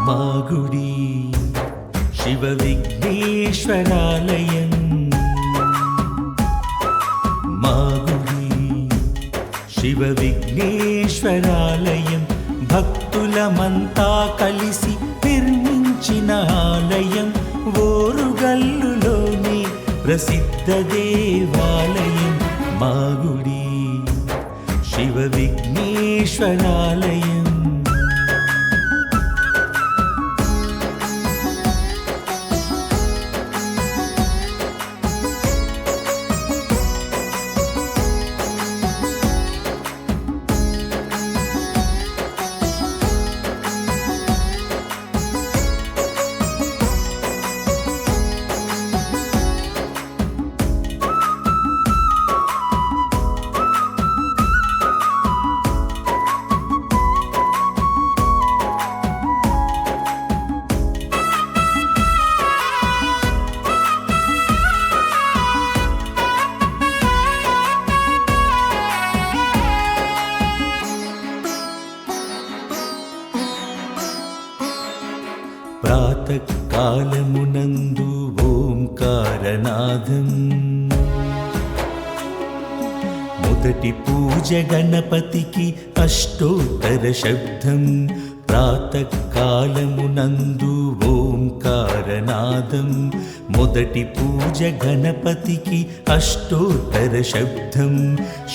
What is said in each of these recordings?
మాగుడి శివ విఘ్నేశ్వరాలయం, మాగుడి శివ విఘ్నేశ్వరాలయం, భక్తులమంతా కలిసి నిర్మించిన ఆలయం, ఓరుగల్లులోని ప్రసిద్ధ దేవాలయం, మాగుడి శివ విఘ్నేశ్వరాలయం. ప్రాతకాలమునందు ఓంకారనాదం, మొదటి పూజ గణపతికి అష్టోత్తర శబ్దం. ప్రాతకాలమునందు ఓంకారనాదం, మొదటి పూజ గణపతికి అష్టోత్తర శబ్దం.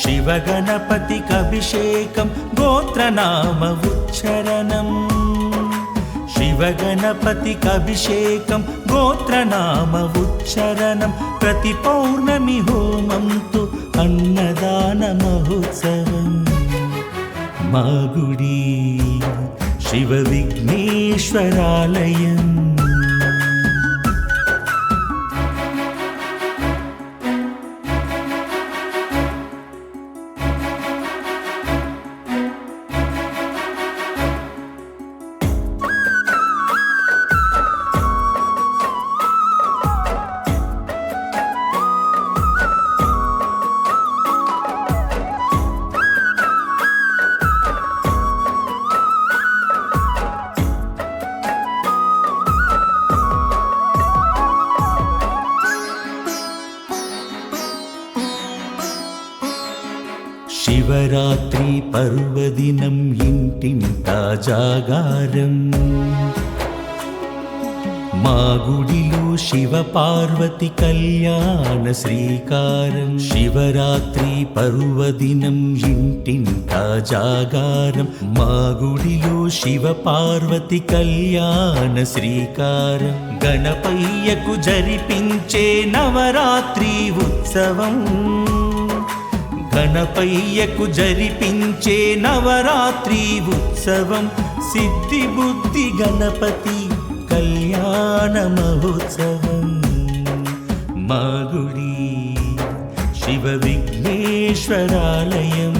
శివ గణపతికి అభిషేకం గోత్రనామ ఉచ్చరణం, శివ గణపతికి అభిషేకం గోత్రనామ ఉచ్చరణం. ప్రతి పౌర్ణమి హోమంతో అన్నదాన మహోత్సవం, మాగుడి శివ విఘ్నేశ్వరాలయం. శివరాత్రి పర్వదినం ఇంటింటా జాగారం, మా గుడిలో శివ పార్వతి కళ్యాణ శ్రీకారం. శివరాత్రి పర్వదినం ఇంటింటా జాగారం, మా గుడిలో శివ పార్వతి కళ్యాణ శ్రీకారం. గణపయ్యకు జరిపించే నవరాత్రి ఉత్సవం, గణపయ్యకు జరిపించే నవరాత్రి ఉత్సవం. సిద్ధి బుద్ధి గణపతి కళ్యాణ మహోత్సవం, మాగుడి శివ విఘ్నేశ్వరాలయం.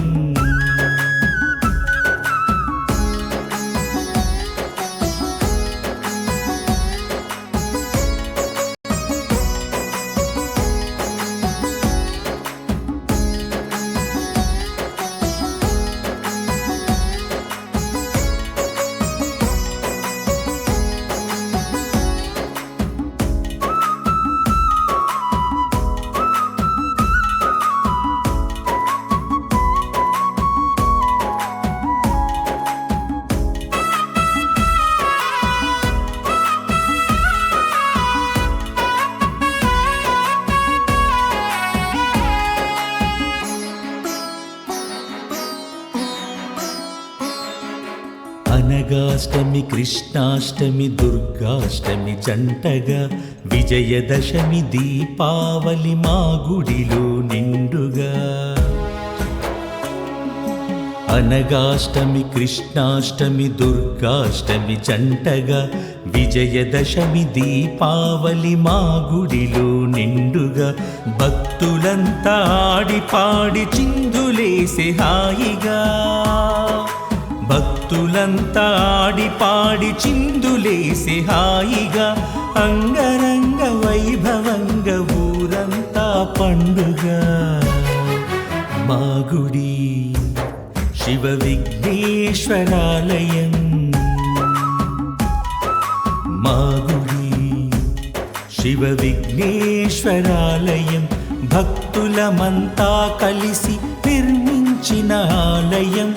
అనగాష్టమి కృష్ణాష్టమి దుర్గాష్టమి జంటగా, విజయదశమి దీపావళి మా గుడిలో నిండుగా. అనగాష్టమి కృష్ణాష్టమి దుర్గాష్టమి జంటగా విజయదశమి దీపావళి మా గుడిలో నిండుగా భక్తులంతా ఆడి పాడి చిందులేసే హాయిగా భక్తులంతా ఆడి పాడి చిందులేసే హాయిగా అంగరంగ వైభవంగా ఊరంతా పండుగ మా గుడి శివ విఘ్నేశ్వరాలయం మా గుడి శివ విఘ్నేశ్వరాలయం భక్తులమంతా కలిసి నిర్మించిన ఆలయం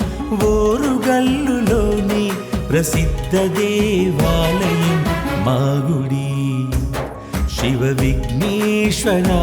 ఓరుగల్లులోని ప్రసిద్ధ దేవాలయం మా గుడి శివ విఘ్నేశ్వరాలయం